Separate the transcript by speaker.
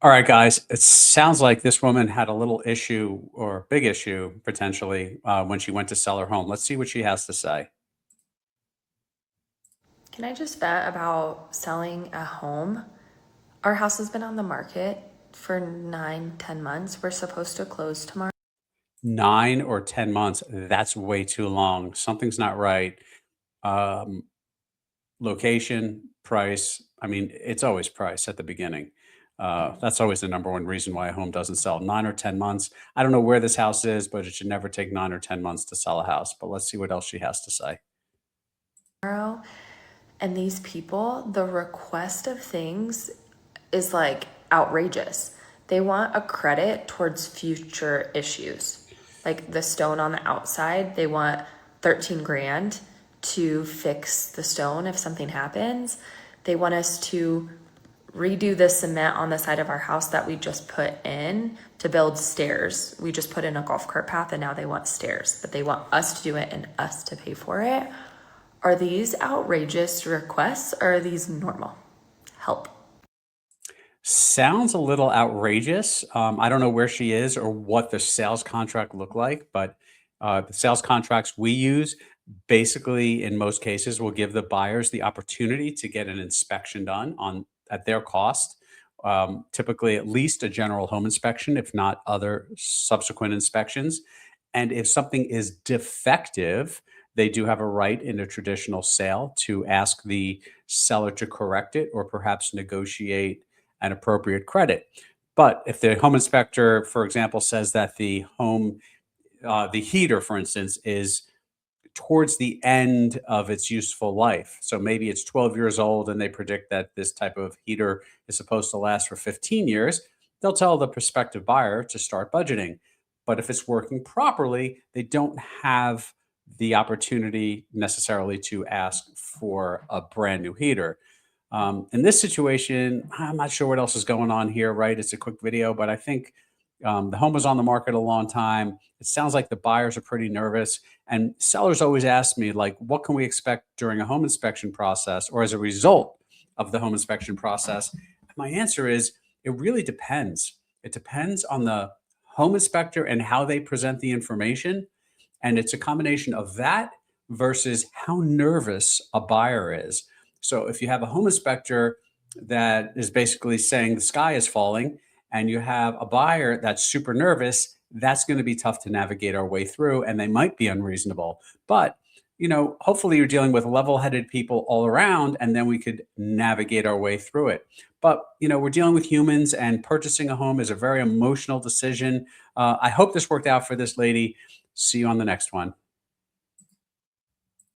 Speaker 1: All right, guys. It sounds like this woman had a little issue or a big issue potentially when she went to sell her home. Let's see what she has to say.
Speaker 2: Can I just vent about selling a home? Our house has been on the market for 9, 10 months. We're supposed to close tomorrow.
Speaker 1: 9 or 10 months. That's way too long. Something's not right. Um, Location, price. I mean, it's always price at the beginning. That's always the number one reason why a home doesn't sell. 9 or 10 months. I don't know where this house is, but it should never take 9 or 10 months to sell a house. But let's see what else she has to say.
Speaker 2: And these people, the request of things is like outrageous. They want a credit towards future issues. Like the stone on the outside, they want 13 grand to fix the stone if something happens. They want us to redo the cement on the side of our house that we just put in to build stairs. We just put in a golf cart path and now they want stairs, but they want us to do it and us to pay for it. Are these outrageous requests or are these normal? Help.
Speaker 1: Sounds a little outrageous. I don't know where she is or what the sales contract look like, but the sales contracts we use basically, in most cases, will give the buyers the opportunity to get an inspection done on at their cost. Typically, at least a general home inspection, if not other subsequent inspections. And if something is defective, they do have a right in a traditional sale to ask the seller to correct it or perhaps negotiate an appropriate credit. But if the home inspector, for example, says that the heater, for instance, is towards the end of its useful life. So maybe it's 12 years old and they predict that this type of heater is supposed to last for 15 years. They'll tell the prospective buyer to start budgeting. But if it's working properly, they don't have the opportunity necessarily to ask for a brand new heater. In this situation, I'm not sure what else is going on here, right? It's a quick video, but I think the home was on the market a long time. It sounds like the buyers are pretty nervous. And sellers always ask me, like, what can we expect during a home inspection process or as a result of the home inspection process? My answer is it really depends. It depends on the home inspector and how they present the information. And it's a combination of that versus how nervous a buyer is. So if you have a home inspector that is basically saying the sky is falling, and you have a buyer that's super nervous, that's going to be tough to navigate our way through, and they might be unreasonable. But hopefully you're dealing with level-headed people all around, and then we could navigate our way through it. But we're dealing with humans, and purchasing a home is a very emotional decision. I hope this worked out for this lady. See you on the next one.